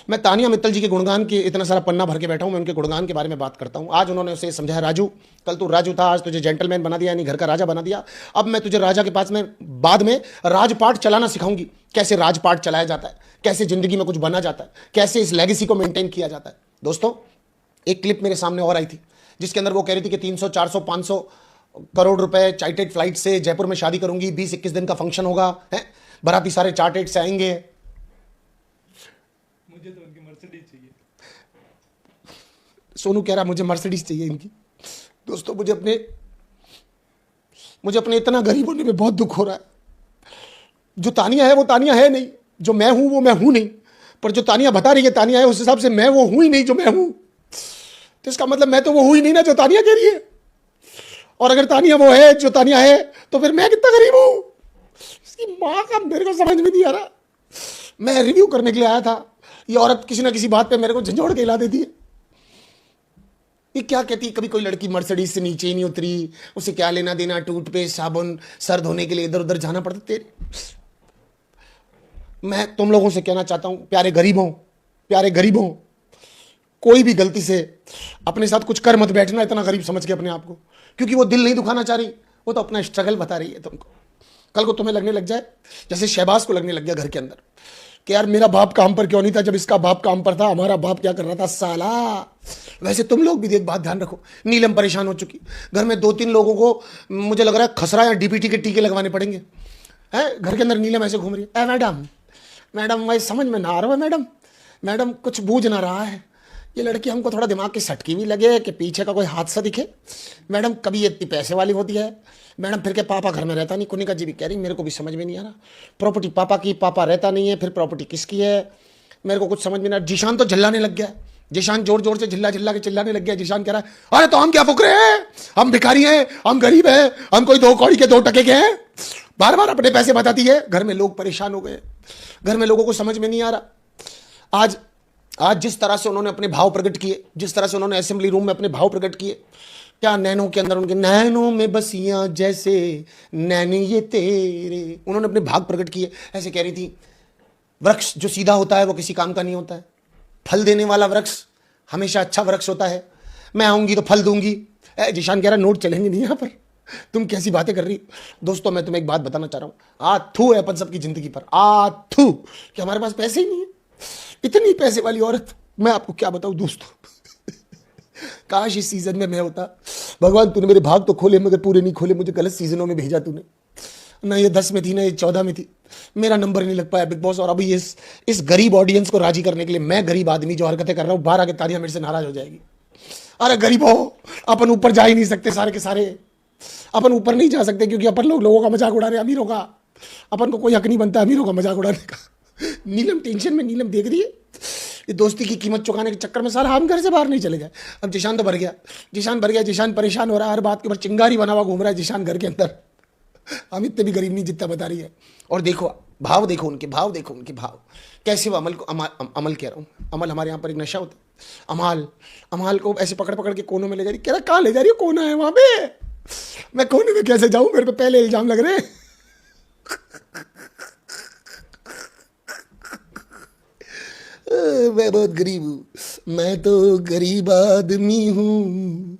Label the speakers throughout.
Speaker 1: मैं तानिया मित्तल जी के गुणगान के इतना सारा पन्ना भर के बैठा हूं, मैं उनके गुणगान के बारे में बात करता हूं। आज उन्होंने उसे समझाया, राजू कल तू राजू था, आज तुझे जेंटलमैन बना दिया, यानी घर का राजा बना दिया। अब मैं तुझे राजा के पास में बाद में राजपाट चलाना सिखाऊंगी, कैसे राजपाट चलाया जाता है, कैसे जिंदगी में कुछ बना जाता है, कैसे इस लेगेसी को मेंटेन किया जाता है। दोस्तों, एक क्लिप मेरे सामने और आई थी जिसके अंदर वो कह रही थी कि 300 400 500 करोड़ रुपए चार्टेड फ्लाइट से जयपुर में शादी करूंगी, 20-21 दिन का फंक्शन होगा, है बाराती सारे चार्टेड से आएंगे।
Speaker 2: मुझे तो उनकी मर्सिडीज चाहिए।
Speaker 1: सोनू कह रहा मुझे मर्सिडीज चाहिए इनकी। दोस्तों, मुझे अपने इतना गरीब होने में बहुत दुख हो रहा है। जो तानिया है वो तानिया है नहीं, जो मैं हूं वो मैं हूं नहीं, पर जो तानिया बता रही है तानिया है, उस हिसाब से मैं वो हूं ही नहीं जो मैं हूं। तो इसका मतलब मैं तो वो हूं ही नहीं ना जो तानिया कह रही है। और अगर तानिया वो है जो तानिया है, तो फिर मैं कितना गरीब हूं, इसकी मां का मेरे को समझ में नहीं आ रहा। मैं रिव्यू करने के लिए आया था, ये औरत किसी ना किसी बात पे मेरे को झंझोड़ के हिला देती है। ये क्या कहती है, कभी कोई लड़की मर्सिडीज से नीचे ही नहीं उतरी, उसे क्या लेना देना, टूथपेस्ट साबुन, सर धोने के लिए इधर उधर जाना पड़ता तेरे। मैं तुम लोगों से कहना चाहता हूं, प्यारे गरीबों, कोई भी गलती से अपने साथ कुछ कर मत बैठना इतना गरीब समझ के अपने आप को, क्योंकि वो दिल नहीं दुखाना चाह रही, वो तो अपना स्ट्रगल बता रही है तुमको। कल को तुम्हें लगने लग जाए जैसे शहबाज को लगने लग गया घर के अंदर कि यार मेरा बाप काम पर क्यों नहीं था, जब इसका बाप काम पर था हमारा बाप क्या कर रहा था साला। वैसे तुम लोग भी एक बात ध्यान रखो, नीलम परेशान हो चुकी, घर में 2-3 लोगों को मुझे लग रहा है खसरा या डीपीटी के टीके लगवाने पड़ेंगे। है घर के अंदर नीलम ऐसे घूम रही है, मैडम भाई समझ में ना आ रहा है मैडम कुछ बूझ ना रहा है, ये लड़की हमको थोड़ा दिमाग की सटकी भी लगे कि पीछे का कोई हादसा दिखे। मैडम कभी ये इतनी पैसे वाली होती है मैडम, फिर के पापा घर में रहता नहीं, कुनिका जी भी कह रही मेरे को भी समझ में नहीं आ रहा, प्रॉपर्टी पापा की, पापा रहता नहीं है, फिर प्रॉपर्टी किसकी है, मेरे को कुछ समझ में नहीं आ रहा। जीशान तो झल्लाने लग गया, जीशान जोर जोर से झिल्ला के चिल्लाने लग गया। जीशान कह रहा है अरे तो हम क्या फुकरे हैं, हम भिखारी हैं, हम गरीब हैं, हम कोई 2 कौड़ी के 2 टके के हैं, बार बार अपने पैसे बताती है। घर में लोग परेशान हो गए, घर में लोगों को समझ में नहीं आ रहा। आज जिस तरह से उन्होंने अपने भाव प्रकट किए, जिस तरह से उन्होंने असेंबली रूम में अपने भाव प्रकट किए, क्या नैनों के अंदर उनके नैनों में बसियां जैसे नैने ये तेरे, उन्होंने अपने भाव प्रकट किए। ऐसे कह रही थी वृक्ष जो सीधा होता है वो किसी काम का नहीं होता है, फल देने वाला वृक्ष हमेशा अच्छा वृक्ष होता है, मैं आऊंगी तो फल दूंगी। जिशान कह रहा नोट चलेंगे नहीं यहां पर, तुम कैसी बातें कर रही। दोस्तों, मैं तुम्हें एक बात बताना चाह रहा हूं, आथू है अपन सबकी जिंदगी पर, आथू कि हमारे पास पैसे ही नहीं है। इतनी पैसे वाली औरत, मैं आपको क्या बताऊं दोस्तों। काश इस सीजन में मैं होता। भगवान तूने मेरे भाग तो खोले मगर पूरे नहीं खोले, मुझे गलत सीजनों में भेजा तूने, ना ये 10 में थी ना ये 14 में थी, मेरा नंबर नहीं लग पाया बिग बॉस। और अभी इस गरीब ऑडियंस को राजी करने के लिए मैं गरीब आदमी जो हरकतें कर रहा हूं, बाहर आके तारियां मेरे से नाराज हो जाएगी। अरे गरीब हो, अपन ऊपर जा ही नहीं सकते, सारे के सारे अपन ऊपर नहीं जा सकते क्योंकि अपन लोगों का मजाक उड़ा रहे हैं, अमीरों का। अपन को कोई हक नहीं बनता अमीरों का मजाक उड़ाने का। नीलम टेंशन में, नीलम देख रही है ये दोस्ती की कीमत चुकाने के चक्कर में सारा हम घर से बाहर नहीं चले गए। अब जिशान तो भर गया, जिशान परेशान हो रहा है, हर बात के ऊपर चिंगारी बना हुआ घूम रहा है जिशान घर के अंदर। हम इतने भी गरीब नहीं जितना बता रही है। और देखो भाव, देखो उनके भाव कैसे वो अमल कह रहा हूँ, अमल हमारे यहाँ पर एक नशा होता है। अमाल को ऐसे पकड़ के कोनों में ले जा रही, कह रहा कहाँ ले जा रही है, कोना है वहां पे, मैं कोने में कैसे जाऊं, मेरे पे पहले इल्जाम लग रहे हैं। मैं बहुत गरीब हूं, मैं तो गरीब आदमी हूं,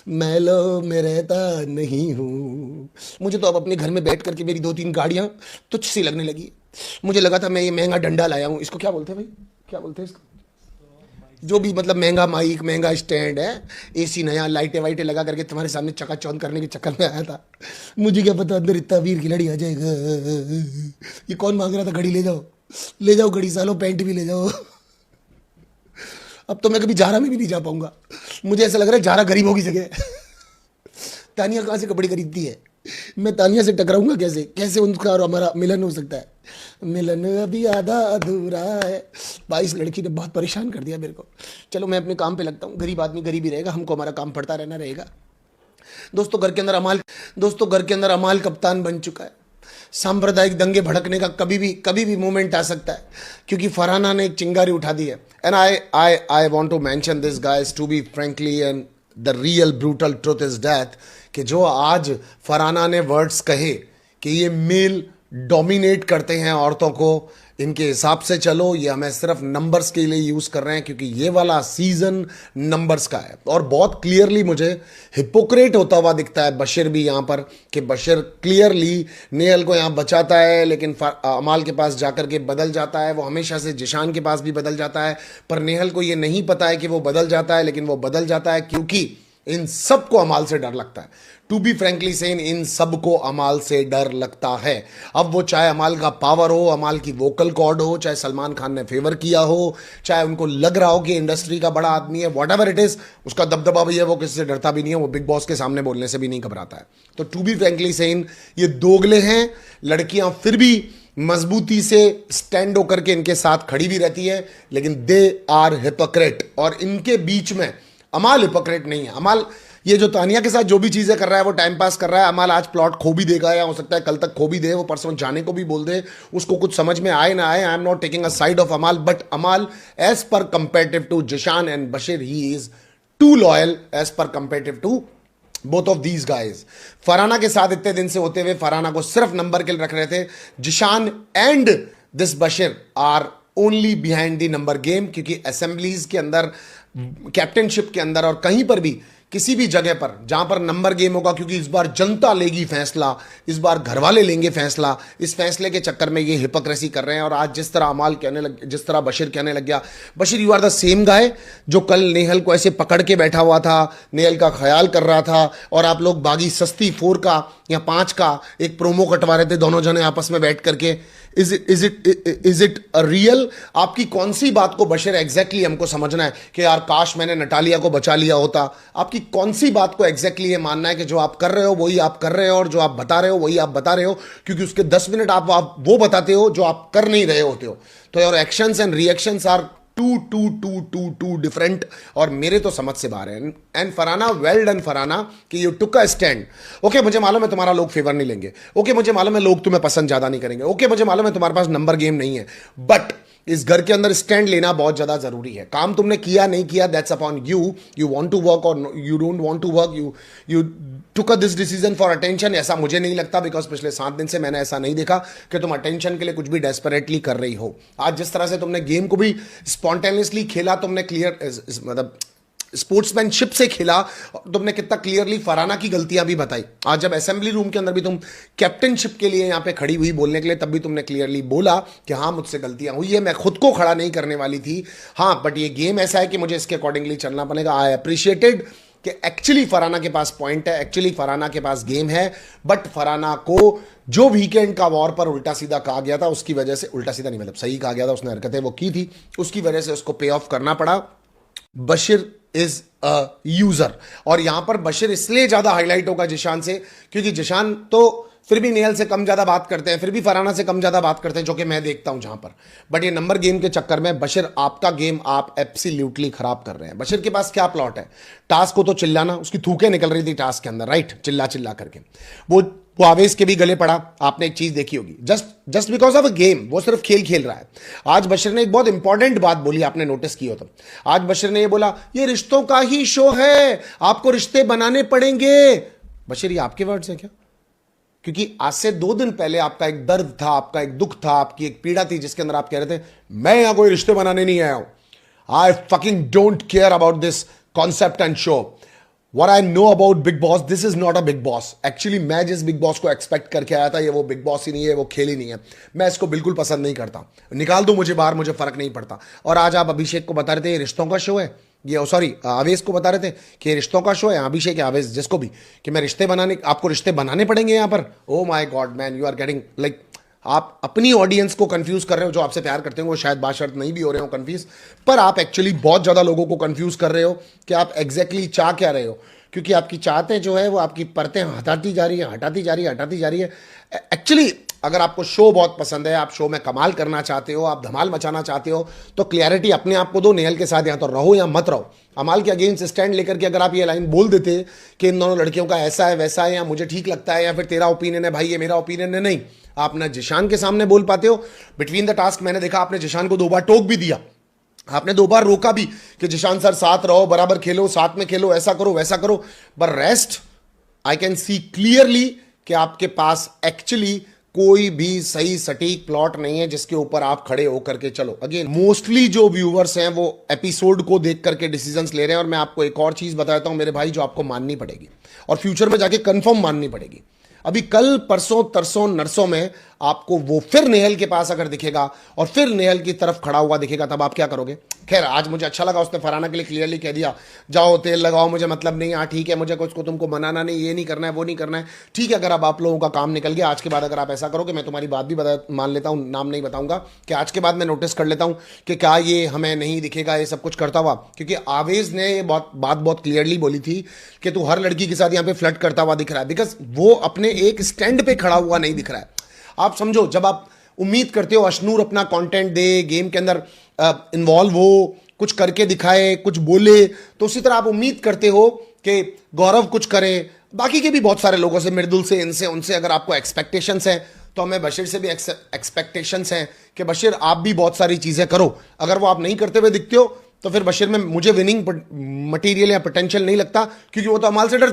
Speaker 1: मैलो में रहता नहीं हूं। मुझे तो अब अपने घर में बैठ करके मेरी 2-3 गाड़ियां तुच्छ सी लगने लगी। मुझे लगा था मैं ये महंगा डंडा लाया हूं, इसको क्या बोलते हैं भाई, क्या बोलते हैं इसको, जो भी मतलब महंगा माइक, महंगा स्टैंड है, एसी नया, लाइटें वाइटें लगा करके तुम्हारे सामने चकाचौंध करने के चक्कर में आया था। मुझे क्या पता अंदर इतना वीर खिलाड़ी आ जाएगा। ये कौन मांग रहा था घड़ी, ले जाओ घड़ी सालो, पैंट भी ले जाओ। अब तो मैं कभी जारा में भी नहीं जा पाऊंगा, मुझे ऐसा लग रहा है जारा गरीबों की जगह। तानिया कहाँ से कपड़े खरीदती है, मैं तानिया से टकराऊंगा कैसे उनका और हमारा मिलन हो सकता है। मिलन अभी आधा अधूरा है। भाई इस लड़की ने बहुत परेशान कर दिया मेरे को। चलो मैं अपने काम पे लगता हूँ, गरीब आदमी गरीब ही रहेगा, हमको हमारा काम पड़ता रहना रहेगा। दोस्तों घर के अंदर अमाल कप्तान बन चुका है। सांप्रदायिक दंगे भड़कने का कभी भी मोमेंट आ सकता है, क्योंकि फरहाना ने एक चिंगारी उठा दी है। And I want to mention this guys to be frankly, and the real brutal truth is that कि जो आज फरहाना ने वर्ड्स कहे कि ये मेल डोमिनेट करते हैं औरतों को, इनके हिसाब से चलो, ये हमें सिर्फ नंबर्स के लिए यूज कर रहे हैं, क्योंकि ये वाला सीजन नंबर्स का है। और बहुत क्लियरली मुझे हिपोक्रेट होता हुआ दिखता है बशीर भी यहां पर, कि बशीर क्लियरली नेहल को यहां बचाता है, लेकिन अमाल के पास जाकर के बदल जाता है। वो हमेशा से जिशान के पास भी बदल जाता है, पर नेहल को ये नहीं पता है कि वो बदल जाता है, लेकिन वो बदल जाता है क्योंकि इन सबको अमाल से डर लगता है। टू बी फ्रेंकली सेन, इन सबको अमाल से डर लगता है। अब वो चाहे अमाल का पावर हो, अमाल की वोकल कॉर्ड हो, चाहे सलमान खान ने फेवर किया हो, चाहे उनको लग रहा हो कि इंडस्ट्री का बड़ा आदमी है, वॉट एवर इट इज, उसका दबदबा भी है, वो किसी से डरता भी नहीं है, वो बिग बॉस के सामने बोलने से भी नहीं घबराता है। तो टू बी फ्रेंकली सेन, ये दोगले हैं। लड़कियां फिर भी मजबूती से स्टैंड होकर के इनके साथ खड़ी भी रहती है, लेकिन दे आर हिपोक्रेट। और इनके बीच में अमाल हिपोक्रेट नहीं है। अमाल ये जो तानिया के साथ जो भी चीजें कर रहा है वो टाइम पास कर रहा है। अमाल आज प्लॉट खो भी देगा, या हो सकता है कल तक खो भी दे, वो परसों जाने को भी बोल दे, उसको कुछ समझ में आए ना आए। I am not taking a side of Amaal, but Amaal as per comparative to Zeeshan and Baseer, he is too loyal as per comparative to both of these guys. Farhana के साथ इतने दिन से होते हुए फरहाना को सिर्फ नंबर के लिए रख रहे थे। Zeeshan and this Baseer are only behind the number game, क्योंकि असेंबलीज के अंदर, कैप्टनशिप के अंदर और कहीं पर भी किसी भी जगह पर जहां पर नंबर गेम होगा, क्योंकि इस बार जनता लेगी फैसला, इस बार घर वाले लेंगे फैसला, इस फैसले के चक्कर में ये हिपोक्रेसी कर रहे हैं। और आज जिस तरह अमाल कहने लग, जिस तरह बशीर कहने लग गया, Baseer you are the same guy जो कल नेहल को ऐसे पकड़ के बैठा हुआ था, नेहल का ख्याल कर रहा था, और आप लोग बागी सस्ती 4 का या 5 का एक प्रोमो कटवा रहे थे दोनों जने आपस में बैठ करके। Is it real? आपकी कौन सी बात को बशीर एग्जैक्टली हमको समझना है कि यार काश मैंने नटालिया को बचा लिया होता? आपकी कौन सी बात को एग्जैक्टली ये मानना है कि जो आप कर रहे हो वही आप कर रहे हो, और जो आप बता रहे हो वही आप बता रहे हो, क्योंकि उसके 10 मिनट आप वो बताते हो जो आप कर नहीं रहे होते हो। तो your actions and reactions are too different, और मेरे तो समझ से बाहर है। And Farhana, well done Farhana कि you took a stand. Okay, मुझे मालूम है तुम्हारा लोग फेवर नहीं लेंगे, ओके मुझे मालूम है लोग तुम्हें पसंद ज्यादा नहीं करेंगे, ओके मुझे मालूम है तुम्हारे पास नंबर गेम नहीं है, बट इस घर के अंदर स्टैंड लेना बहुत ज्यादा जरूरी है। काम तुमने किया नहीं किया, that's upon you. You want to work और you don't want to work, you took this decision for attention. ऐसा मुझे नहीं लगता, बिकॉज पिछले 7 दिन से मैंने ऐसा नहीं देखा कि तुम अटेंशन के लिए कुछ भी डेस्परेटली कर रही हो। आज जिस तरह से तुमने गेम को भी स्पॉन्टेनियसली खेला, तुमने क्लियर मतलब स्पोर्ट्समैनशिप से खेला, तुमने कितना क्लियरली फरहाना की गलतियां भी बताई। आज जब असेंबली रूम के अंदर भी तुम कैप्टनशिप के लिए यहां पे खड़ी हुई बोलने के लिए, तब भी तुमने क्लियरली बोला कि हाँ मुझसे गलतियां हुई है, मैं खुद को खड़ा नहीं करने वाली थी, हाँ बट ये गेम ऐसा है कि मुझे इसके अकॉर्डिंगली चलना पड़ेगा। आई अप्रिशिएटेड कि एक्चुअली फरहाना के पास पॉइंट है, एक्चुअली फरहाना के पास गेम है, बट फरहाना को जो वीकेंड का वॉर पर उल्टा सीधा कहा गया था, उसकी वजह से, उल्टा सीधा नहीं मतलब सही कहा गया था, उसने हरकतें वो की थी, उसकी वजह से उसको पे ऑफ करना पड़ा। बशीर इज अ यूजर, और यहां पर बशीर इसलिए ज्यादा हाईलाइट होगा जिशान से, क्योंकि जिशान तो फिर भी नेहल से कम ज्यादा बात करते हैं, फिर भी फरहाना से कम ज्यादा बात करते हैं, जो कि मैं देखता हूं जहां पर। बट ये नंबर गेम के चक्कर में बशीर, आपका गेम आप एब्सोल्युटली खराब कर रहे हैं। बशीर के पास क्या प्लॉट है? टास्क को तो चिल्लाना, उसकी थूकें निकल रही थी टास्क के अंदर, राइट, चिल्ला चिल्ला करके। वो आवेश के भी गले पड़ा, आपने एक चीज देखी होगी, just because of a game, वो सिर्फ खेल रहा है। आज बशीर ने एक बहुत इंपॉर्टेंट बात बोली, आपने नोटिस की हो तो। आज बशीर ने ये बोला, ये रिश्तों का ही शो है, आपको रिश्ते बनाने पड़ेंगे। बशीर, ये आपके वर्ड्स हैं क्या? क्योंकि आज से 2 दिन पहले आपका एक दर्द था, आपका एक दुख था, आपकी एक पीड़ा थी, जिसके अंदर आप कह रहे थे मैं यहां कोई रिश्ते बनाने नहीं आया हूं, I fucking don't care about this concept and show, what I know about big boss, this is not a big boss. Actually मैं जिस बिग बॉस को एक्सपेक्ट करके आया था, ये वो बिग बॉस ही नहीं है, वो खेल ही नहीं है, मैं इसको बिल्कुल पसंद नहीं करता, निकाल दो मुझे बाहर, मुझे फर्क नहीं पड़ता। और आज आप अभिषेक को बता रहे थे ये रिश्तों का शो है, ये सॉरी आवेश को बता रहे थे कि ये रिश्तों का शो है, अभिषेक या आवेश जिसको भी, कि मैं रिश्ते बनाने, आपको रिश्ते बनाने पड़ेंगे यहां पर। Oh my god man, you are getting like, आप अपनी ऑडियंस को कंफ्यूज कर रहे हो, जो आपसे प्यार करते हैं वो शायद बाशर्त नहीं भी हो रहे हो कंफ्यूज, पर आप एक्चुअली बहुत ज्यादा लोगों को कंफ्यूज कर रहे हो कि आप एग्जैक्टली चाह क्या रहे हो, क्योंकि आपकी चाहते जो है वो आपकी परतें हटाती जा रही है, हटाती जा रही है, हटाती जा रही है। एक्चुअली अगर आपको शो बहुत पसंद है, आप शो में कमाल करना चाहते हो, आप धमाल मचाना चाहते हो, तो क्लैरिटी अपने आप को दो, नेहल के साथ या तो रहो या मत रहो। अमाल के अगेंस्ट स्टैंड लेकर के अगर आप ये लाइन बोल देते कि इन दोनों लड़कियों का ऐसा है वैसा है, या मुझे ठीक लगता है, या फिर तेरा ओपिनियन है भाई ये मेरा ओपिनियन है, नहीं, आप ना जिशान के सामने बोल पाते हो। बिटवीन द टास्क मैंने देखा आपने जिशान को 2 बार टोक भी दिया, आपने 2 बार रोका भी कि जिशान सर साथ रहो, बराबर खेलो, साथ में खेलो, ऐसा करो वैसा करो, पर rest I can see clearly कि आपके पास एक्चुअली कोई भी सही सटीक प्लॉट नहीं है जिसके ऊपर आप खड़े होकर के चलो। अगेन मोस्टली जो व्यूवर्स हैं वो एपिसोड को देख करके डिसीजंस ले रहे हैं, और मैं आपको एक और चीज बताता हूं मेरे भाई जो आपको माननी पड़ेगी और फ्यूचर में जाके कंफर्म माननी पड़ेगी। अभी कल परसों तरसों नरसों में आपको वो फिर नेहल के पास अगर दिखेगा और फिर नेहल की तरफ खड़ा हुआ दिखेगा, तब आप क्या करोगे? खैर आज मुझे अच्छा लगा उसने फरहाना के लिए क्लियरली कह दिया, जाओ तेल लगाओ, मुझे मतलब नहीं। हाँ ठीक है, मुझे कुछ को तुमको मनाना नहीं, ये नहीं करना है वो नहीं करना है, ठीक है। अगर अब आप लोगों का काम निकल गया आज के बाद, अगर आप ऐसा करोगे, मैं तुम्हारी बात भी मान लेता हूँ, नाम नहीं बताऊंगा, कि आज के बाद मैं नोटिस कर लेता हूँ कि क्या ये हमें नहीं दिखेगा ये सब कुछ करता हुआ। क्योंकि आवेज ने ये बात बहुत क्लियरली बोली थी कि तू हर लड़की के साथ यहाँ पे फ्लर्ट करता हुआ दिख रहा है, बिकॉज वो अपने एक स्टैंड पे खड़ा हुआ नहीं दिख रहा है। आप समझो, जब आप उम्मीद करते हो अशनूर अपना कंटेंट दे, गेम के अंदर इन्वॉल्व हो, कुछ करके दिखाए, कुछ बोले, तो उसी तरह आप उम्मीद करते हो कि गौरव कुछ करे। बाकी के भी बहुत सारे लोगों से, मृदुल से, इनसे उनसे अगर आपको एक्सपेक्टेशंस हैं, तो हमें बशीर से भी एक्सपेक्टेशंस हैं कि बशीर आप भी बहुत सारी चीजें करो। अगर वो आप नहीं करते हुए दिखते हो तो फिर बशीर में मुझे विनिंग मटेरियल या पोटेंशियल नहीं लगता, क्योंकि वो तो अमाल से डरता